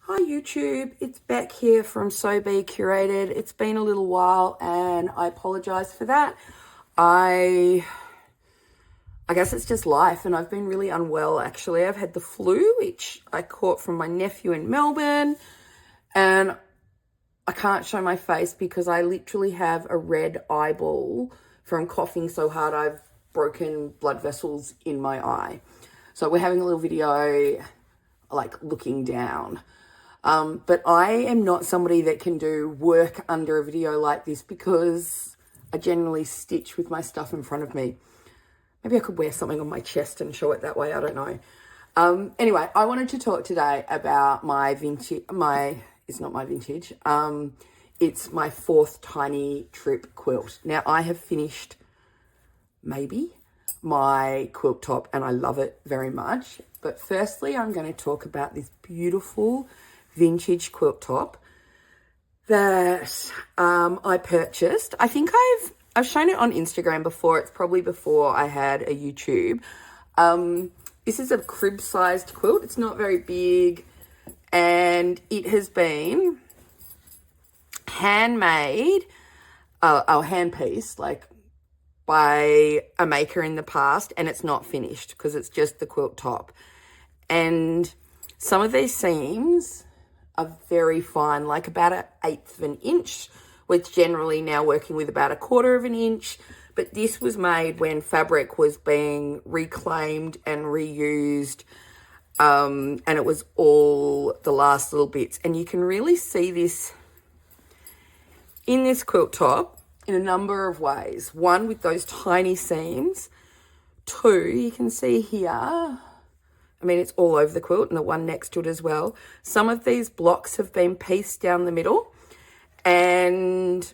Hi YouTube, it's Beck here from Curated. It's been a little while and I apologize for that. I guess it's just life and I've been really unwell actually. I've had the flu, which I caught from my nephew in Melbourne, and I can't show my face because I literally have a red eyeball from coughing so hard I've broken blood vessels in my eye. So we're having a little video like looking down. But I am not somebody that can do work under a video like this because I generally stitch with my stuff in front of me. Maybe I could wear something on my chest and show it that way. I don't know. Anyway, I wanted to talk today about my vintage, it's not my vintage. It's my Forth Tiny Trip Quilt. Now I have finished maybe my quilt top and I love it very much. But firstly, I'm going to talk about this beautiful vintage quilt top that I purchased. I think I've shown it on Instagram before. It's probably before I had a YouTube. This is a crib-sized quilt. It's not very big, and it has been handmade, hand-pieced, like by a maker in the past, and it's not finished because it's just the quilt top. And some of these seams are very fine, like about 1/8 of an inch, with generally now working with about 1/4 of an inch. But this was made when fabric was being reclaimed and reused, and it was all the last little bits. And you can really see this in this quilt top in a number of ways. One, with those tiny seams. Two, you can see here, I mean, it's all over the quilt and the one next to it as well. Some of these blocks have been pieced down the middle and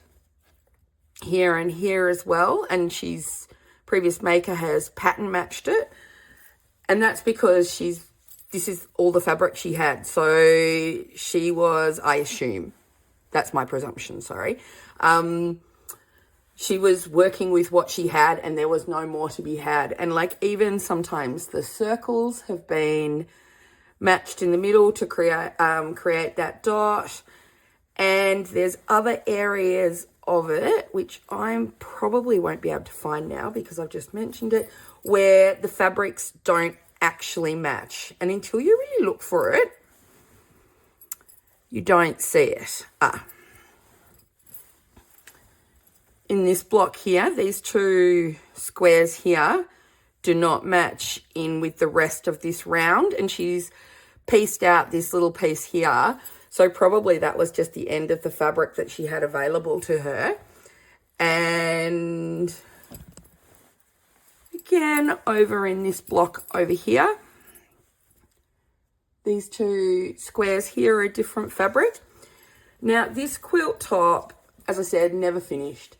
here as well. And previous maker has pattern matched it. And that's because this is all the fabric she had. So she was, I assume, that's my presumption, sorry. She was working with what she had and there was no more to be had. And like even sometimes the circles have been matched in the middle to create that dot. And there's other areas of it, which I probably won't be able to find now because I've just mentioned it, where the fabrics don't actually match. And until you really look for it, you don't see it. In this block here, these two squares here do not match in with the rest of this round, and she's pieced out this little piece here. So probably that was just the end of the fabric that she had available to her. And again, over in this block over here, these two squares here are a different fabric. Now this quilt top, as I said, never finished.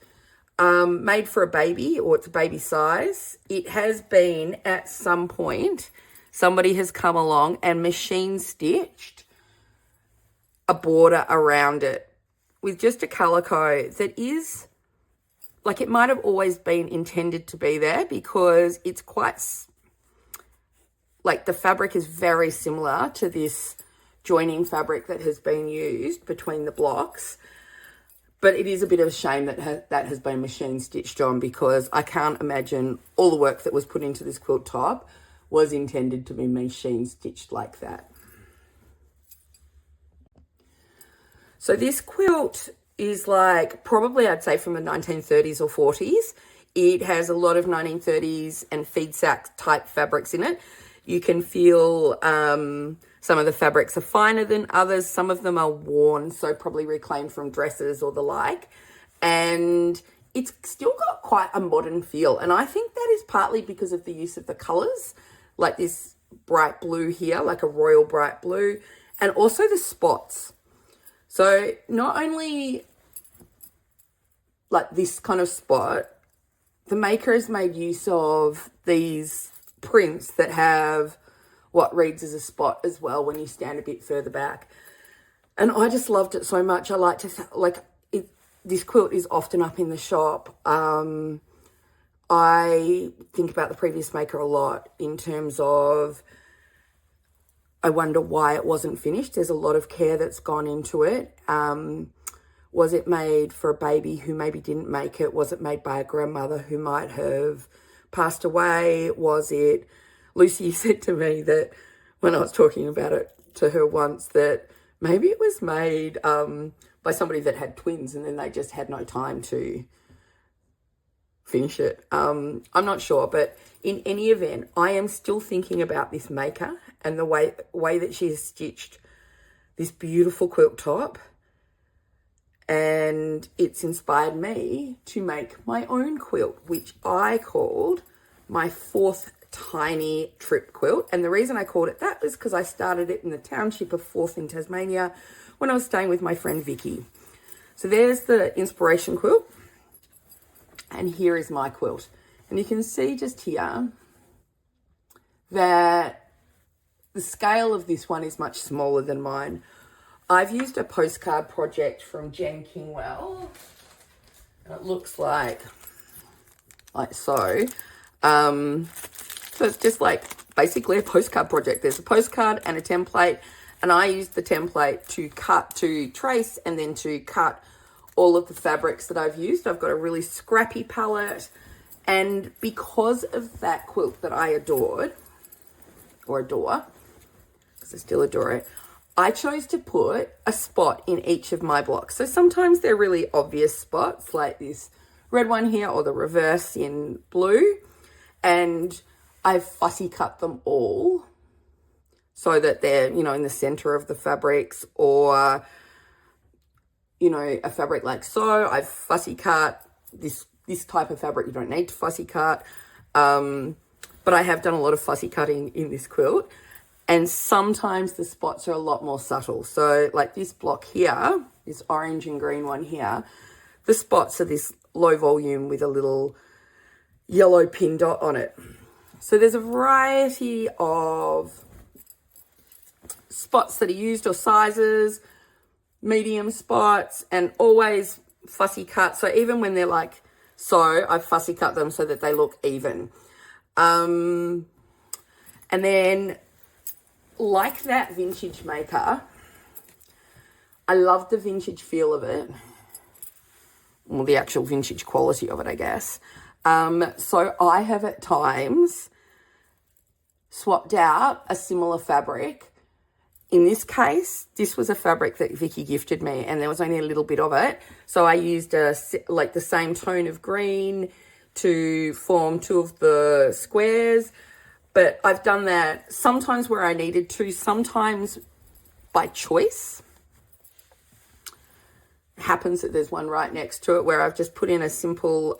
Made for a baby, or it's a baby size. It has been, at some point, somebody has come along and machine stitched a border around it with just a calico that is, like, it might have always been intended to be there because it's quite, like, the fabric is very similar to this joining fabric that has been used between the blocks. But it is a bit of a shame that that has been machine stitched on, because I can't imagine all the work that was put into this quilt top was intended to be machine stitched like that. So this quilt is like probably, I'd say, from the 1930s or 40s. It has a lot of 1930s and feed sack type fabrics in it. You can feel some of the fabrics are finer than others. Some of them are worn, so probably reclaimed from dresses or the like. And it's still got quite a modern feel. And I think that is partly because of the use of the colours, like this bright blue here, like a royal bright blue, and also the spots. So not only like this kind of spot, the maker has made use of these prints that have what reads as a spot as well when you stand a bit further back. And I just loved it so much. I like to, this quilt is often up in the shop. I think about the previous maker a lot in terms of I wonder why it wasn't finished. There's a lot of care that's gone into it. Was it made for a baby who maybe didn't make it? Was it made by a grandmother who might have passed away? Was it... Lucy said to me that when I was talking about it to her once, that maybe it was made by somebody that had twins and then they just had no time to finish it. I'm not sure, but in any event, I am still thinking about this maker and the way that she has stitched this beautiful quilt top, and it's inspired me to make my own quilt, which I called my Forth Tiny Trip Quilt. And the reason I called it that was because I started it in the township of Forth in Tasmania when I was staying with my friend Vicky. So there's the inspiration quilt, and here is my quilt. And you can see just here that the scale of this one is much smaller than mine. I've used a postcard project from Kingwell, and it looks like so. So it's just like basically a postcard project. There's a postcard and a template, and I used the template to trace and then to cut all of the fabrics that I've used. I've got a really scrappy palette, and because of that quilt that I adore, because I still adore it, I chose to put a spot in each of my blocks. So sometimes they're really obvious spots, like this red one here or the reverse in blue, and I've fussy cut them all so that they're, you know, in the center of the fabrics, or, you know, a fabric like so. I've fussy cut this type of fabric. You don't need to fussy cut. But I have done a lot of fussy cutting in this quilt, and sometimes the spots are a lot more subtle. So like this block here, this orange and green one here, the spots are this low volume with a little yellow pin dot on it. So there's a variety of spots that are used, or sizes, medium spots, and always fussy cut. So even when they're like so, I fussy cut them so that they look even. And then, like that vintage maker, I love the vintage feel of it. Well, the actual vintage quality of it, I guess. So I have at times swapped out a similar fabric. In this case, this was a fabric that Vicky gifted me, and there was only a little bit of it. So I used like the same tone of green to form two of the squares. But I've done that sometimes where I needed to, sometimes by choice. It happens that there's one right next to it where I've just put in a simple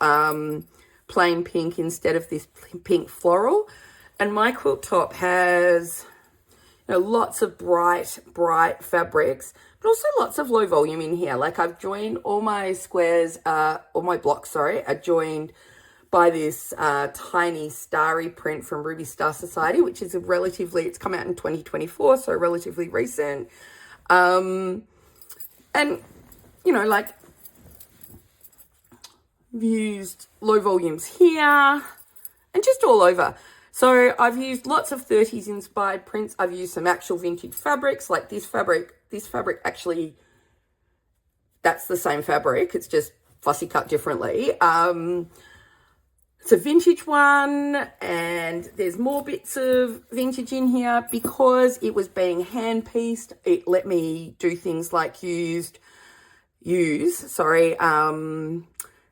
plain pink instead of this pink floral. And my quilt top has, you know, lots of bright fabrics, but also lots of low volume in here. Like I've joined all my squares, all my blocks, sorry, are joined by this tiny starry print from Ruby Star Society, which is it's come out in 2024, so relatively recent. And, you know, like, I've used low volumes here and just all over. So I've used lots of 30s inspired prints. I've used some actual vintage fabrics, like this fabric actually, that's the same fabric. It's just fussy cut differently. It's a vintage one, and there's more bits of vintage in here because it was being hand pieced. It let me do things like use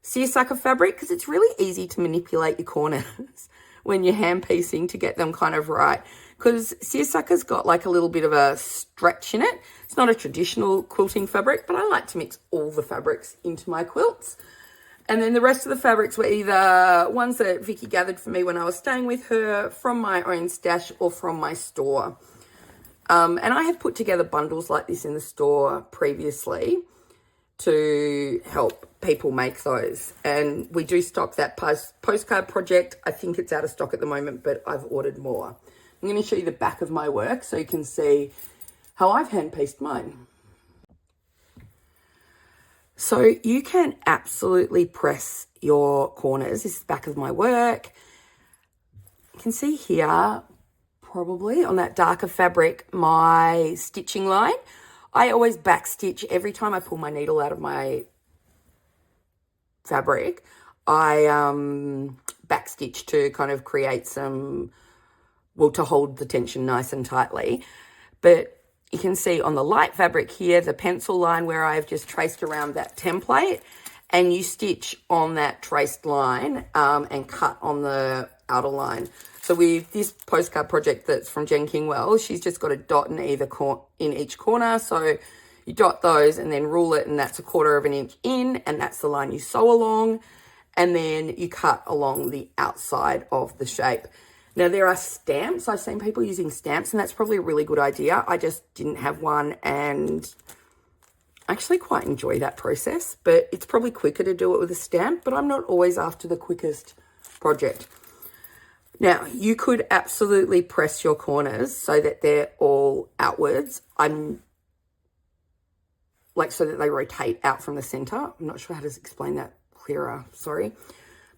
seersucker fabric, because it's really easy to manipulate your corners when you're hand piecing to get them kind of right, because seersucker's got like a little bit of a stretch in it. It's not a traditional quilting fabric, but I like to mix all the fabrics into my quilts. And then the rest of the fabrics were either ones that Vicky gathered for me when I was staying with her, from my own stash, or from my store. And I have put together bundles like this in the store previously to help people make those. And we do stock that postcard project. I think it's out of stock at the moment, but I've ordered more. I'm going to show you the back of my work so you can see how I've hand-pieced mine. So you can absolutely press your corners. This is the back of my work. You can see here, probably on that darker fabric, my stitching line. I always back stitch every time I pull my needle out of my fabric. I back stitch to kind of create some, well, to hold the tension nice and tightly. But you can see on the light fabric here, the pencil line where I've just traced around that template, and you stitch on that traced line and cut on the outer line. So with this postcard project that's from Jen Kingwell, she's just got a dot in each corner. So you dot those and then rule it, and that's 1/4 of an inch in, and that's the line you sew along, and then you cut along the outside of the shape. Now, there are stamps. I've seen people using stamps, and that's probably a really good idea. I just didn't have one, and I actually quite enjoy that process, but it's probably quicker to do it with a stamp, but I'm not always after the quickest project. Now, you could absolutely press your corners so that they're all outwards. So that they rotate out from the center. I'm not sure how to explain that clearer. Sorry.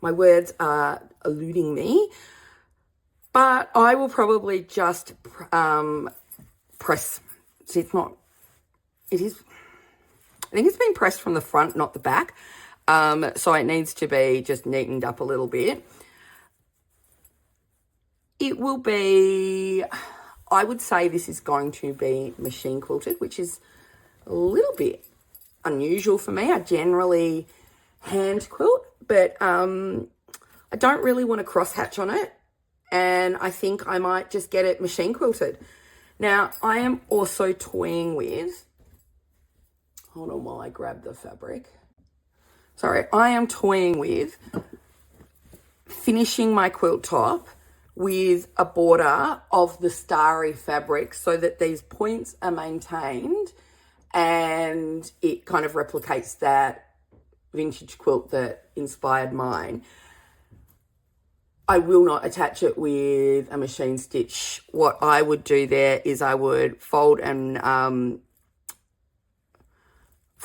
My words are eluding me. But I will probably just press. See, I think it's been pressed from the front, not the back. So it needs to be just neatened up a little bit. It will be, I would say this is going to be machine quilted, which is a little bit unusual for me. I generally hand quilt, but I don't really want to cross hatch on it. And I think I might just get it machine quilted. Now, I am also toying with, hold on while I grab the fabric. Sorry, I am toying with finishing my quilt top with a border of the starry fabric so that these points are maintained and it kind of replicates that vintage quilt that inspired mine. I will not attach it with a machine stitch. What I would do there is I would fold under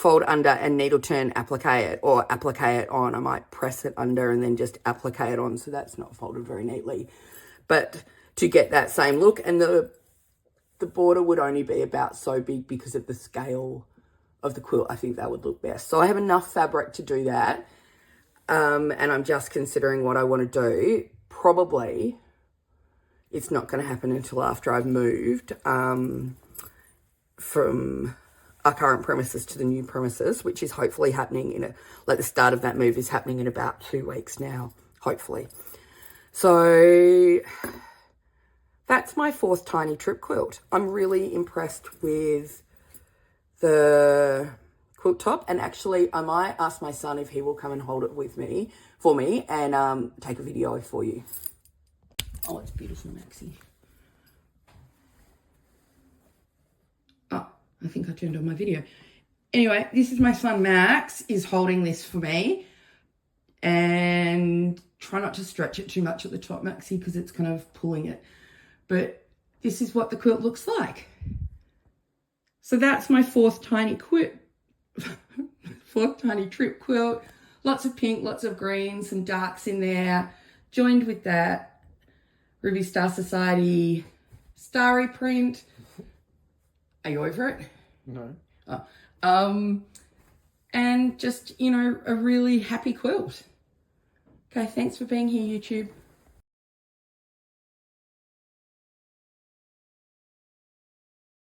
and needle turn applique it, or applique it on. I might press it under and then just applique it on, so that's not folded very neatly. But to get that same look, and the border would only be about so big because of the scale of the quilt. I think that would look best. So I have enough fabric to do that. And I'm just considering what I want to do. Probably it's not going to happen until after I've moved from our current premises to the new premises, which is hopefully happening the start of that move is happening in about 2 weeks now, hopefully. So that's my Forth Tiny Trip Quilt. I'm really impressed with the quilt top, and actually I might ask my son if he will come and hold it for me and take a video for you. Oh, it's beautiful, Maxie. Oh, I think I turned on my video. Anyway, this is my son Max is holding this for me, and try not to stretch it too much at the top, Maxie, because it's kind of pulling it. But this is what the quilt looks like. So that's my Forth Tiny Trip Quilt. Lots of pink, lots of green, some darks in there, joined with that Ruby Star Society starry print. Are you over it? No. Oh. And just, a really happy quilt. Okay, thanks for being here, YouTube.